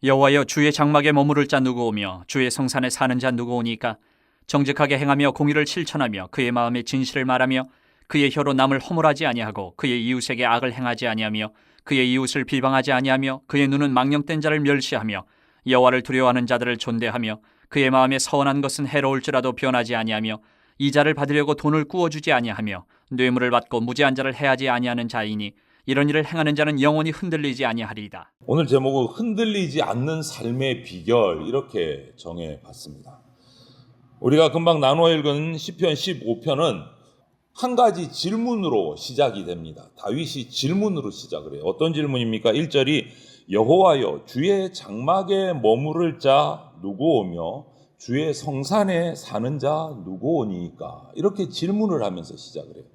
여호와여, 주의 장막에 머무를 자 누구오며 주의 성산에 사는 자 누구오니까? 정직하게 행하며 공의를 실천하며 그의 마음에 진실을 말하며 그의 혀로 남을 허물하지 아니하고 그의 이웃에게 악을 행하지 아니하며 그의 이웃을 비방하지 아니하며 그의 눈은 망령된 자를 멸시하며 여호와를 두려워하는 자들을 존대하며 그의 마음에 서원한 것은 해로울지라도 변하지 아니하며 이자를 받으려고 돈을 꾸어주지 아니하며 뇌물을 받고 무죄한 자를 해하지 아니하는 자이니 이런 일을 행하는 자는 영원히 흔들리지 아니하리이다. 오늘 제목은 흔들리지 않는 삶의 비결, 이렇게 정해봤습니다. 우리가 금방 나누어 읽은 시편 15편은 한 가지 질문으로 시작이 됩니다. 다윗이 질문으로 시작을 해요. 어떤 질문입니까? 1절이 여호와여, 주의 장막에 머무를 자 누구오며 주의 성산에 사는 자 누구오니까? 이렇게 질문을 하면서 시작을 해요.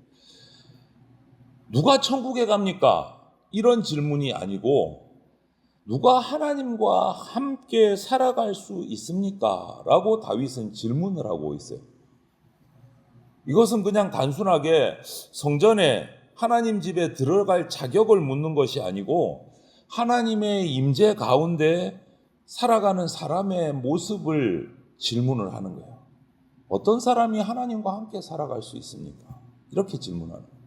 누가 천국에 갑니까? 이런 질문이 아니고 누가 하나님과 함께 살아갈 수 있습니까? 라고 다윗은 질문을 하고 있어요. 이것은 그냥 단순하게 성전에 하나님 집에 들어갈 자격을 묻는 것이 아니고 하나님의 임재 가운데 살아가는 사람의 모습을 질문을 하는 거예요. 어떤 사람이 하나님과 함께 살아갈 수 있습니까? 이렇게 질문하는 거예요.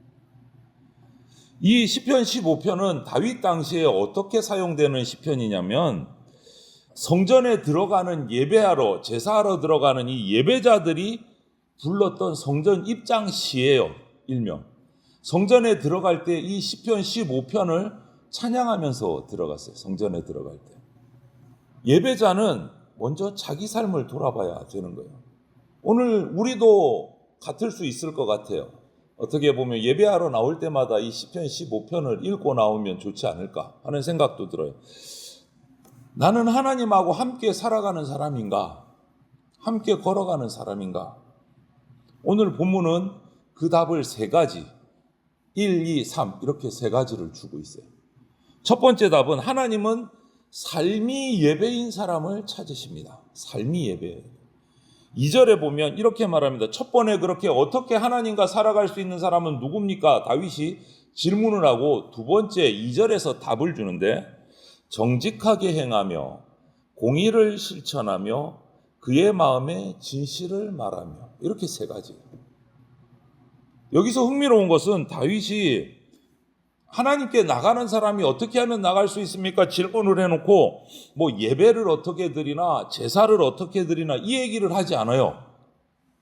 이 시편 15편은 다윗 당시에 어떻게 사용되는 시편이냐면 성전에 들어가는 예배하러, 제사하러 들어가는 이 예배자들이 불렀던 성전 입장 시예요. 일명. 성전에 들어갈 때 이 시편 15편을 찬양하면서 들어갔어요. 성전에 들어갈 때. 예배자는 먼저 자기 삶을 돌아봐야 되는 거예요. 오늘 우리도 같을 수 있을 것 같아요. 어떻게 보면 예배하러 나올 때마다 이 시편 15편을 읽고 나오면 좋지 않을까 하는 생각도 들어요. 나는 하나님하고 함께 살아가는 사람인가? 함께 걸어가는 사람인가? 오늘 본문은 그 답을 세 가지, 1, 2, 3 이렇게 세 가지를 주고 있어요. 첫 번째 답은 하나님은 삶이 예배인 사람을 찾으십니다. 삶이 예배예요. 2절에 보면 이렇게 말합니다. 첫 번에 그렇게 어떻게 하나님과 살아갈 수 있는 사람은 누굽니까? 다윗이 질문을 하고 두 번째 2절에서 답을 주는데 정직하게 행하며 공의를 실천하며 그의 마음에 진실을 말하며 이렇게 세 가지. 여기서 흥미로운 것은 다윗이 하나님께 나가는 사람이 어떻게 하면 나갈 수 있습니까? 질문을 해놓고 뭐 예배를 어떻게 드리나 제사를 어떻게 드리나 이 얘기를 하지 않아요.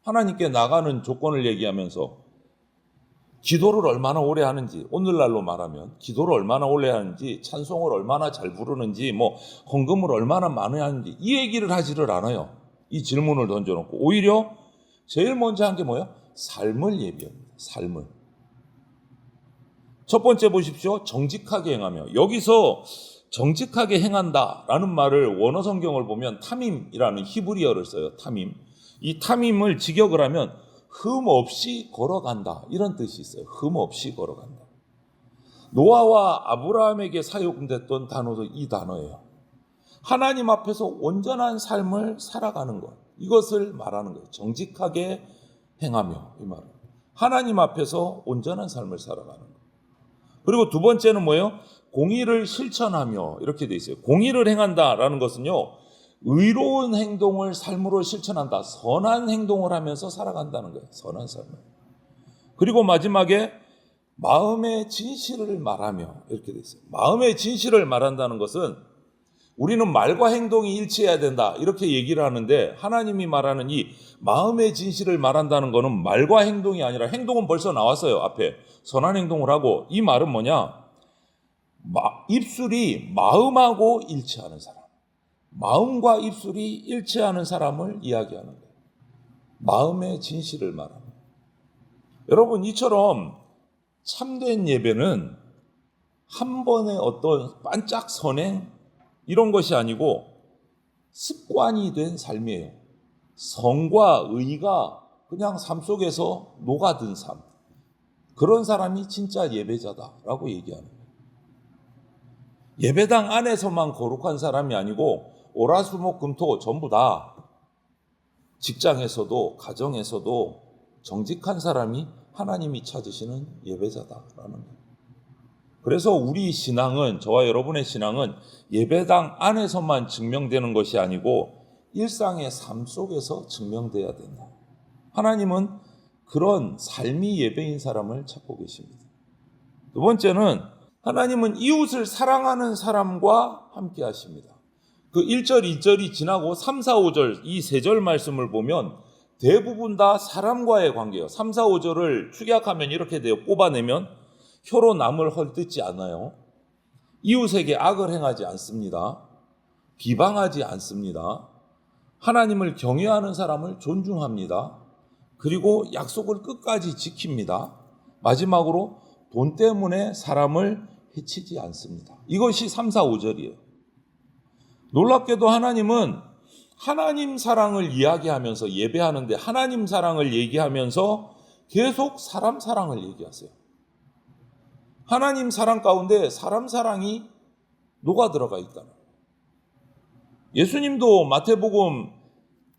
하나님께 나가는 조건을 얘기하면서 기도를 얼마나 오래 하는지, 오늘날로 말하면 기도를 얼마나 오래 하는지, 찬송을 얼마나 잘 부르는지, 뭐 헌금을 얼마나 많이 하는지 이 얘기를 하지를 않아요. 이 질문을 던져놓고 오히려 제일 먼저 한 게 뭐예요? 삶을 예비합니다. 삶을. 첫 번째 보십시오. 정직하게 행하며. 여기서 정직하게 행한다라는 말을 원어 성경을 보면 타밈이라는 히브리어를 써요. 타밈. 이 타밈을 직역을 하면 흠 없이 걸어간다 이런 뜻이 있어요. 흠 없이 걸어간다. 노아와 아브라함에게 사용됐던 단어도 이 단어예요. 하나님 앞에서 온전한 삶을 살아가는 것, 이것을 말하는 거예요. 정직하게 행하며, 이 말은 하나님 앞에서 온전한 삶을 살아가는 것. 그리고 두 번째는 뭐예요? 공의를 실천하며 이렇게 돼 있어요. 공의를 행한다라는 것은요, 의로운 행동을 삶으로 실천한다. 선한 행동을 하면서 살아간다는 거예요. 선한 삶을. 그리고 마지막에 마음의 진실을 말하며 이렇게 돼 있어요. 마음의 진실을 말한다는 것은 우리는 말과 행동이 일치해야 된다 이렇게 얘기를 하는데 하나님이 말하는 이 마음의 진실을 말한다는 것은 말과 행동이 아니라 행동은 벌써 나왔어요. 앞에 선한 행동을 하고 이 말은 뭐냐? 입술이 마음하고 일치하는 사람, 마음과 입술이 일치하는 사람을 이야기하는 거예요. 마음의 진실을 말합니다. 여러분, 이처럼 참된 예배는 한 번의 어떤 반짝 선행 이런 것이 아니고 습관이 된 삶이에요. 성과 의가 그냥 삶 속에서 녹아든 삶. 그런 사람이 진짜 예배자다라고 얘기하는 거예요. 예배당 안에서만 거룩한 사람이 아니고 오라수목금토 전부 다 직장에서도 가정에서도 정직한 사람이 하나님이 찾으시는 예배자다라는 거예요. 그래서 우리 신앙은, 저와 여러분의 신앙은 예배당 안에서만 증명되는 것이 아니고 일상의 삶 속에서 증명돼야 된다. 하나님은 그런 삶이 예배인 사람을 찾고 계십니다. 두 번째는 하나님은 이웃을 사랑하는 사람과 함께 하십니다. 그 1절, 2절이 지나고 3, 4, 5절 이 세 절 말씀을 보면 대부분 다 사람과의 관계예요. 3, 4, 5절을 축약하면 이렇게 돼요. 뽑아내면 혀로 남을 헐뜯지 않아요. 이웃에게 악을 행하지 않습니다. 비방하지 않습니다. 하나님을 경외하는 사람을 존중합니다. 그리고 약속을 끝까지 지킵니다. 마지막으로 돈 때문에 사람을 해치지 않습니다. 이것이 3, 4, 5절이에요. 놀랍게도 하나님은 하나님 사랑을 이야기하면서 예배하는데 하나님 사랑을 얘기하면서 계속 사람 사랑을 얘기하세요. 하나님 사랑 가운데 사람 사랑이 녹아 들어가 있다는 거예요. 예수님도 마태복음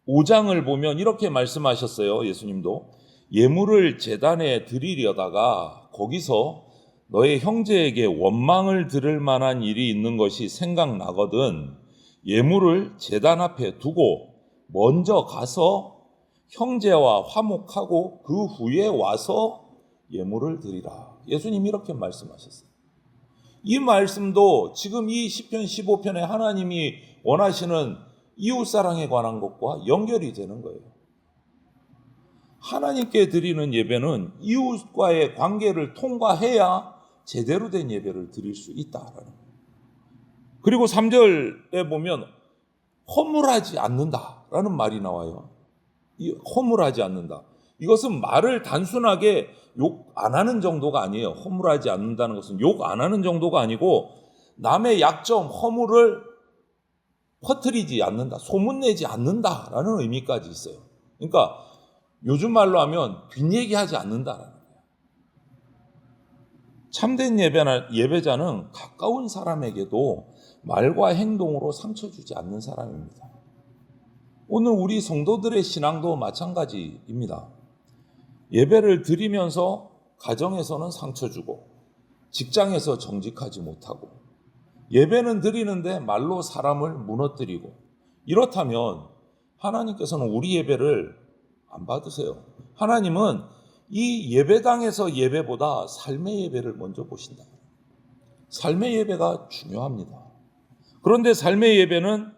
5장을 보면 이렇게 말씀하셨어요. 예수님도 예물을 제단에 드리려다가 거기서 너의 형제에게 원망을 들을 만한 일이 있는 것이 생각나거든 예물을 제단 앞에 두고 먼저 가서 형제와 화목하고 그 후에 와서 예물을 드리라. 예수님이 이렇게 말씀하셨어요. 이 말씀도 지금 이 시편 15편에 하나님이 원하시는 이웃사랑에 관한 것과 연결이 되는 거예요. 하나님께 드리는 예배는 이웃과의 관계를 통과해야 제대로 된 예배를 드릴 수 있다라는 거예요. 그리고 3절에 보면 허물하지 않는다라는 말이 나와요. 이 허물하지 않는다. 이것은 말을 단순하게 욕 안 하는 정도가 아니에요. 허물하지 않는다는 것은 욕 안 하는 정도가 아니고 남의 약점, 허물을 퍼뜨리지 않는다, 소문내지 않는다라는 의미까지 있어요. 그러니까 요즘 말로 하면 뒷얘기하지 않는다라는 거예요. 참된 예배자는 가까운 사람에게도 말과 행동으로 상처 주지 않는 사람입니다. 오늘 우리 성도들의 신앙도 마찬가지입니다. 예배를 드리면서 가정에서는 상처 주고 직장에서 정직하지 못하고 예배는 드리는데 말로 사람을 무너뜨리고 이렇다면 하나님께서는 우리 예배를 안 받으세요. 하나님은 이 예배당에서 예배보다 삶의 예배를 먼저 보신다. 삶의 예배가 중요합니다. 그런데 삶의 예배는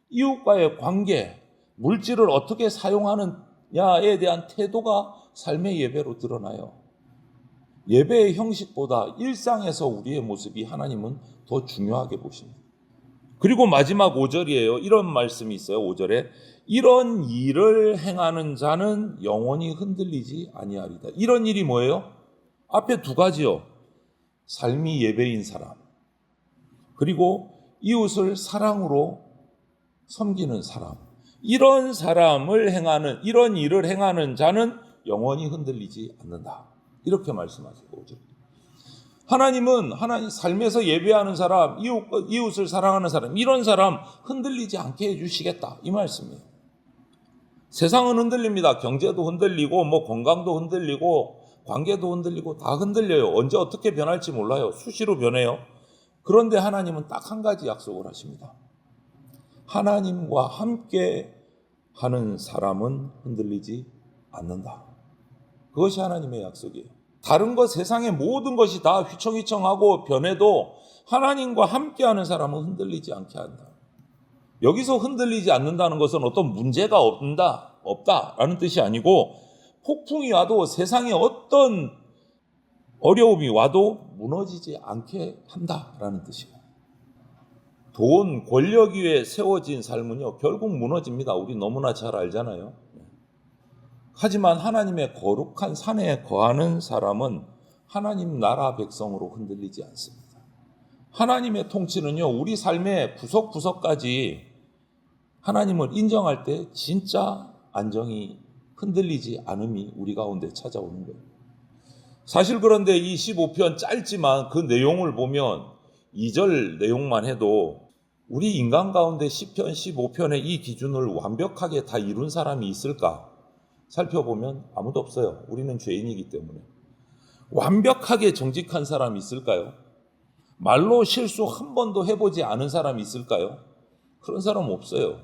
이웃과의 관계, 물질을 어떻게 사용하느냐에 대한 태도가 삶의 예배로 드러나요. 예배의 형식보다 일상에서 우리의 모습이 하나님은 더 중요하게 보십니다. 그리고 마지막 5절이에요. 이런 말씀이 있어요. 5절에 이런 일을 행하는 자는 영원히 흔들리지 아니하리다. 이런 일이 뭐예요? 앞에 두 가지요. 삶이 예배인 사람, 그리고 이웃을 사랑으로 섬기는 사람. 이런 일을 행하는 자는 영원히 흔들리지 않는다. 이렇게 말씀하시고 5절. 하나님은 하나님 삶에서 예배하는 사람, 이웃을 사랑하는 사람, 이런 사람 흔들리지 않게 해주시겠다. 이 말씀이에요. 세상은 흔들립니다. 경제도 흔들리고, 건강도 흔들리고, 관계도 흔들리고, 다 흔들려요. 언제 어떻게 변할지 몰라요. 수시로 변해요. 그런데 하나님은 딱 한 가지 약속을 하십니다. 하나님과 함께 하는 사람은 흔들리지 않는다. 그것이 하나님의 약속이에요. 다른 것, 세상의 모든 것이 다 휘청휘청하고 변해도 하나님과 함께하는 사람은 흔들리지 않게 한다. 여기서 흔들리지 않는다는 것은 어떤 문제가 없다라는 뜻이 아니고 폭풍이 와도 세상에 어떤 어려움이 와도 무너지지 않게 한다라는 뜻이에요. 돈, 권력 위에 세워진 삶은요 결국 무너집니다. 우리 너무나 잘 알잖아요. 하지만 하나님의 거룩한 산에 거하는 사람은 하나님 나라 백성으로 흔들리지 않습니다. 하나님의 통치는요 우리 삶의 구석구석까지 하나님을 인정할 때 진짜 안정이 흔들리지 않음이 우리 가운데 찾아오는 거예요. 사실 그런데 이 15편 짧지만 그 내용을 보면 2절 내용만 해도 우리 인간 가운데 시편 15편의 이 기준을 완벽하게 다 이룬 사람이 있을까? 살펴보면 아무도 없어요. 우리는 죄인이기 때문에. 완벽하게 정직한 사람이 있을까요? 말로 실수 한 번도 해보지 않은 사람이 있을까요? 그런 사람 없어요.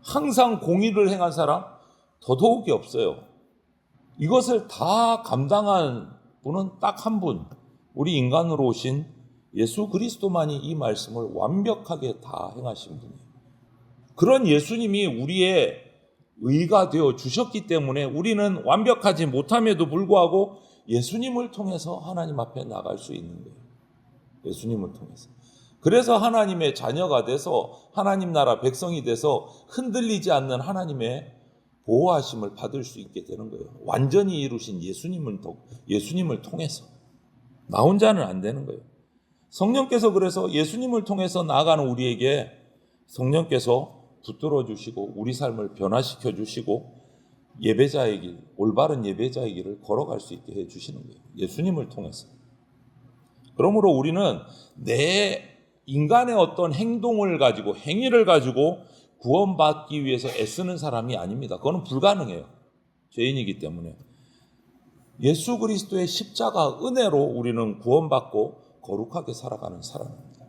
항상 공의를 행한 사람 더더욱이 없어요. 이것을 다 감당한 분은 딱 한 분, 우리 인간으로 오신 예수 그리스도만이 이 말씀을 완벽하게 다 행하신 분이에요. 그런 예수님이 우리의 의가 되어 주셨기 때문에 우리는 완벽하지 못함에도 불구하고 예수님을 통해서 하나님 앞에 나갈 수 있는 거예요. 예수님을 통해서. 그래서 하나님의 자녀가 돼서 하나님 나라 백성이 돼서 흔들리지 않는 하나님의 보호하심을 받을 수 있게 되는 거예요. 완전히 이루신 예수님을 통해서. 나 혼자는 안 되는 거예요. 성령께서 그래서 예수님을 통해서 나아가는 우리에게 성령께서 붙들어 주시고 우리 삶을 변화시켜 주시고 예배자의 길, 올바른 예배자의 길을 걸어갈 수 있게 해 주시는 거예요. 예수님을 통해서. 그러므로 우리는 내 인간의 어떤 행동을 가지고 행위를 가지고 구원받기 위해서 애쓰는 사람이 아닙니다. 그거는 불가능해요. 죄인이기 때문에. 예수 그리스도의 십자가 은혜로 우리는 구원받고 거룩하게 살아가는 사람입니다.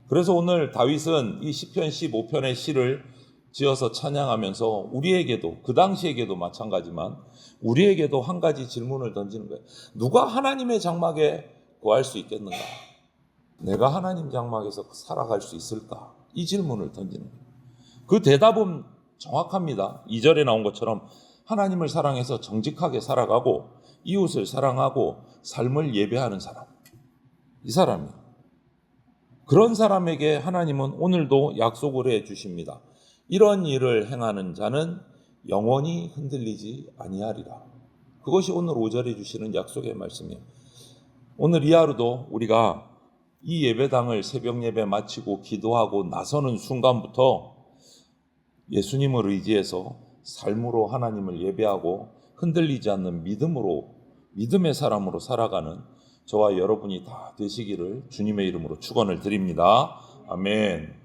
그래서 오늘 다윗은 이 시편 15편의 시를 지어서 찬양하면서 우리에게도 그 당시에게도 마찬가지만 우리에게도 한 가지 질문을 던지는 거예요. 누가 하나님의 장막에 거할 수 있겠는가? 내가 하나님 장막에서 살아갈 수 있을까? 이 질문을 던지는 거예요. 그 대답은 정확합니다. 2절에 나온 것처럼 하나님을 사랑해서 정직하게 살아가고 이웃을 사랑하고 삶을 예배하는 사람. 이 사람이에요. 그런 사람에게 하나님은 오늘도 약속을 해 주십니다. 이런 일을 행하는 자는 영원히 흔들리지 아니하리라. 그것이 오늘 5절에 주시는 약속의 말씀이에요. 오늘 이 하루도 우리가 이 예배당을 새벽 예배 마치고 기도하고 나서는 순간부터 예수님을 의지해서 삶으로 하나님을 예배하고 흔들리지 않는 믿음의 사람으로 살아가는 저와 여러분이 다 되시기를 주님의 이름으로 축원을 드립니다. 아멘.